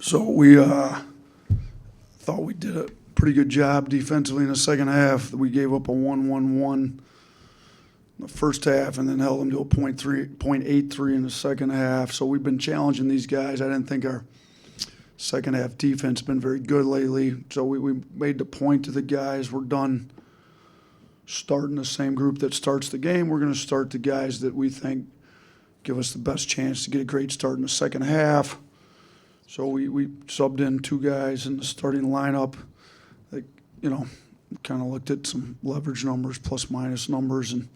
So we thought we did a pretty good job defensively in the second half. We gave up a 1-1-1 in the first half and then held them to a .83 in the second half. So we've been challenging these guys. I didn't think our second half defense has been very good lately. So we made the point to the guys, we're done starting the same group that starts the game. We're going to start the guys that we think give us the best chance to get a great start in the second half. So we subbed in two guys in the starting lineup that, kind of looked at some leverage numbers, plus minus numbers, and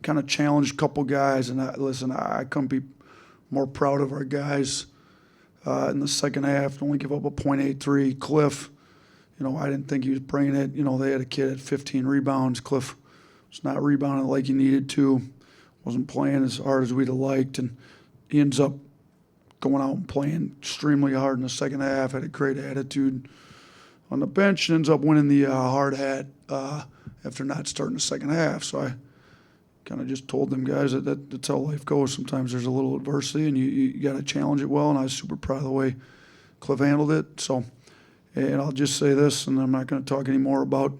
kind of challenged a couple guys. And I couldn't be more proud of our guys in the second half. To only give up a .83. Cliff, I didn't think he was bringing it. They had a kid at 15 rebounds. Cliff was not rebounding like he needed to. Wasn't playing as hard as we'd have liked, and he ends up going out and playing extremely hard in the second half. Had a great attitude on the bench and ends up winning the hard hat after not starting the second half. So I kind of just told them guys that that's how life goes. Sometimes there's a little adversity and you got to challenge it well, and I was super proud of the way Cliff handled it. So, and I'll just say this, and I'm not going to talk anymore about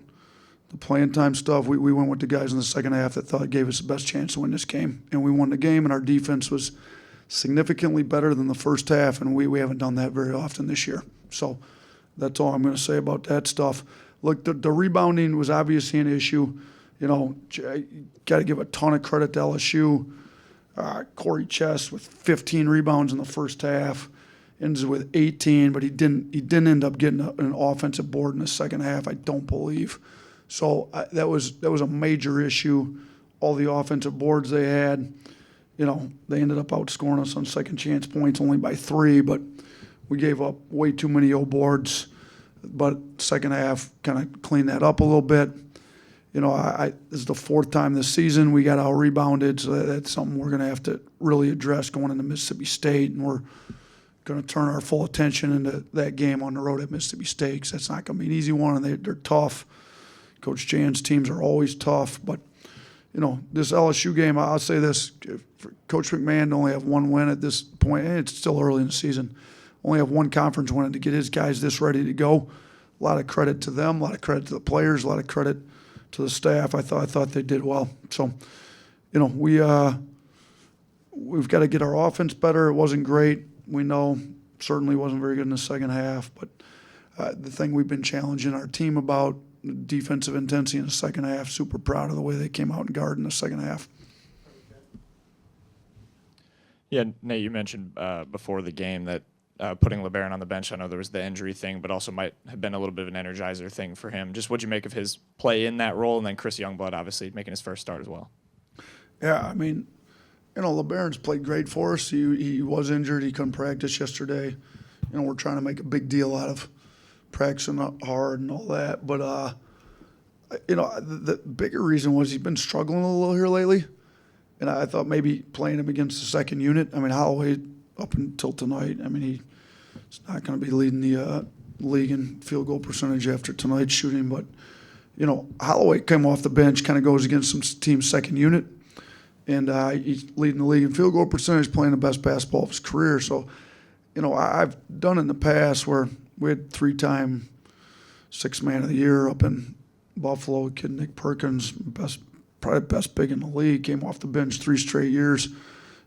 the playing time stuff. We went with the guys in the second half that thought it gave us the best chance to win this game, and we won the game, and our defense was significantly better than the first half, and we haven't done that very often this year. So that's all I'm going to say about that stuff. Look, the rebounding was obviously an issue. Got to give a ton of credit to LSU. Corey Chess with 15 rebounds in the first half, ends with 18, but he didn't end up getting an offensive board in the second half, I don't believe. So that was a major issue. All the offensive boards they had, they ended up outscoring us on second chance points only by 3, but we gave up way too many O boards. But second half kind of cleaned that up a little bit. This is the fourth time this season we got out-rebounded, so that's something we're going to have to really address going into Mississippi State, and we're going to turn our full attention into that game on the road at Mississippi State, because that's not going to be an easy one, and they're tough. Coach Jan's teams are always tough, but this LSU game, I'll say this, for Coach McMahon to only have one win at this point, and it's still early in the season, only have one conference win, and to get his guys this ready to go, a lot of credit to them, a lot of credit to the players, a lot of credit to the staff. I thought they did well. So, we've got to get our offense better. It wasn't great. We know certainly wasn't very good in the second half, but the thing we've been challenging our team about, defensive intensity in the second half, super proud of the way they came out and guarded in the second half. Yeah, Nate, you mentioned before the game that putting LeBaron on the bench, I know there was the injury thing, but also might have been a little bit of an energizer thing for him. Just what'd you make of his play in that role, and then Chris Youngblood obviously making his first start as well? Yeah, LeBaron's played great for us. He was injured. He couldn't practice yesterday. We're trying to make a big deal out of practicing hard and all that. But, the bigger reason was he's been struggling a little here lately. And I thought maybe playing him against the second unit. Holloway, up until tonight, he's not going to be leading the league in field goal percentage after tonight's shooting. But, Holloway came off the bench, kind of goes against some team's second unit. And he's leading the league in field goal percentage, playing the best basketball of his career. So, I've done in the past where we had 3-time sixth man of the year up in Buffalo. Kid Nick Perkins, probably best big in the league, came off the bench 3 straight years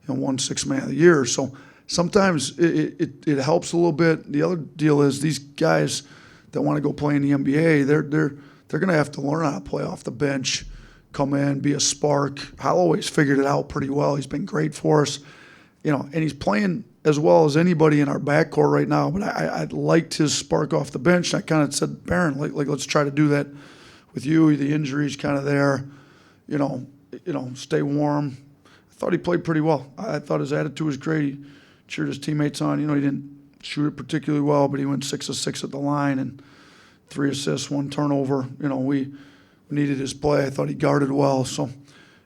and won sixth man of the year. So sometimes it helps a little bit. The other deal is these guys that want to go play in the NBA, they're going to have to learn how to play off the bench, come in, be a spark. Holloway's figured it out pretty well. He's been great for us, and he's playing as well as anybody in our backcourt right now. But I liked his spark off the bench. I kind of said, Barron, let's try to do that with you. The injury's kind of there. Stay warm. I thought he played pretty well. I thought his attitude was great. He cheered his teammates on. He didn't shoot it particularly well, but he went 6 of 6 at the line and 3 assists, 1 turnover. We needed his play. I thought he guarded well. So,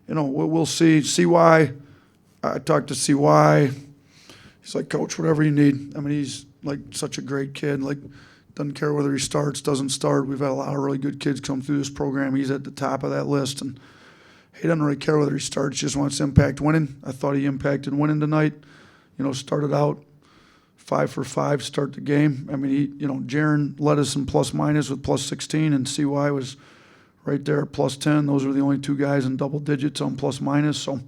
we'll see. CY, I talked to CY. He's like, Coach, whatever you need. He's like such a great kid. Doesn't care whether he starts, doesn't start. We've had a lot of really good kids come through this program. He's at the top of that list, and he doesn't really care whether he starts. Just wants to impact winning. I thought he impacted winning tonight. Started out 5 for 5 start the game. I mean, Jaron led us in plus minus with plus 16, and CY was right there at plus 10. Those were the only two guys in double digits on plus minus. So,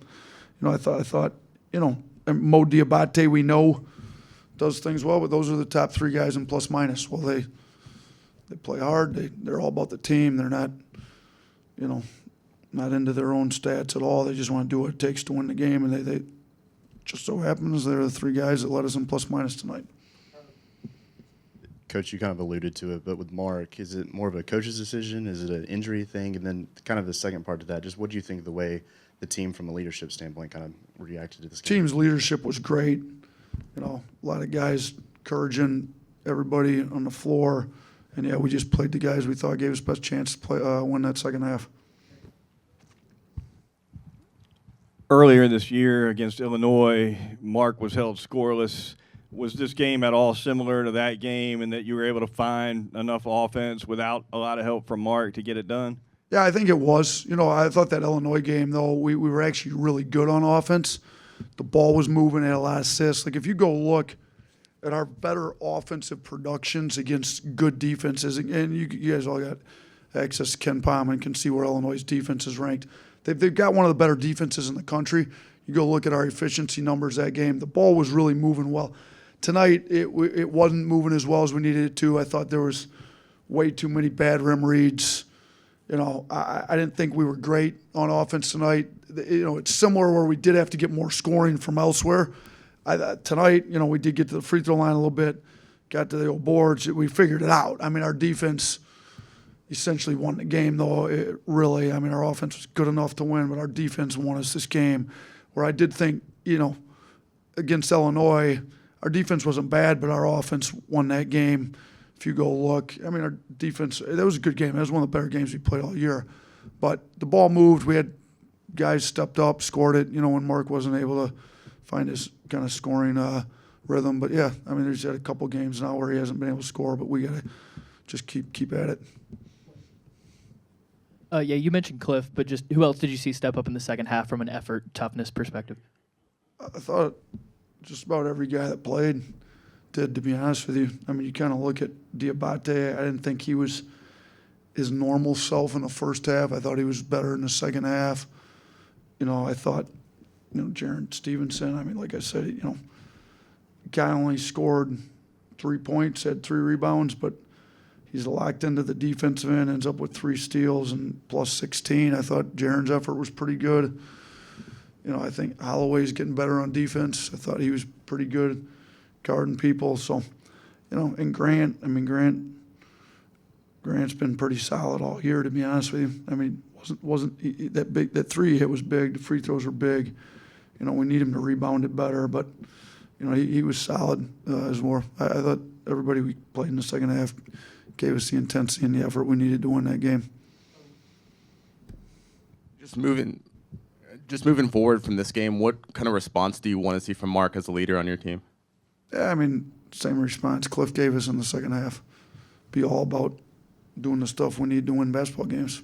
I thought, and Mo Diabate, we know, does things well, but those are the top three guys in plus minus. Well, they play hard. They're all about the team. They're not, not into their own stats at all. They just want to do what it takes to win the game, and they just so happens they're the three guys that led us in plus minus tonight. Coach, you kind of alluded to it, but with Mark, is it more of a coach's decision? Is it an injury thing? And then kind of the second part to that, just what do you think the way the team from a leadership standpoint kind of reacted to this game? Team's leadership was great. A lot of guys encouraging everybody on the floor. And, yeah, we just played the guys we thought gave us best chance to win that second half. Earlier this year against Illinois, Mark was held scoreless. Was this game at all similar to that game in that you were able to find enough offense without a lot of help from Mark to get it done? Yeah, I think it was. I thought that Illinois game, though, we were actually really good on offense. The ball was moving, had a lot of assists. Like, if you go look at our better offensive productions against good defenses, and you guys all got access to Ken Palm and can see where Illinois' defense is ranked. They've got one of the better defenses in the country. You go look at our efficiency numbers that game. The ball was really moving well. Tonight, it wasn't moving as well as we needed it to. I thought there was way too many bad rim reads. I didn't think we were great on offense tonight. It's similar where we did have to get more scoring from elsewhere. Tonight, we did get to the free throw line a little bit, got to the old boards. We figured it out. I mean, our defense essentially won the game, though. Our offense was good enough to win, but our defense won us this game. Where I did think, against Illinois, our defense wasn't bad, but our offense won that game. If you go look, our defense, that was a good game. That was one of the better games we played all year. But the ball moved. We had guys stepped up, scored it, when Mark wasn't able to find his kind of scoring rhythm. But, yeah, there's had a couple games now where he hasn't been able to score, but we got to just keep at it. Yeah, you mentioned Cliff, but just who else did you see step up in the second half from an effort, toughness perspective? I thought just about every guy that played did, to be honest with you. You kind of look at Diabate. I didn't think he was his normal self in the first half. I thought he was better in the second half. I thought, Jaron Stevenson, like I said, guy only scored 3 points, had 3 rebounds, but he's locked into the defensive end, ends up with 3 steals and plus 16. I thought Jaron's effort was pretty good. I think Holloway's getting better on defense. I thought he was pretty good guarding people. So, and Grant's been pretty solid all year, to be honest with you. Wasn't that big. That 3 he hit was big. The free throws were big. We need him to rebound it better, but he was solid as more. I thought everybody we played in the second half gave us the intensity and the effort we needed to win that game. Just moving forward from this game, what kind of response do you want to see from Mark as a leader on your team? Yeah, same response Cliff gave us in the second half. Be all about doing the stuff we need to win basketball games.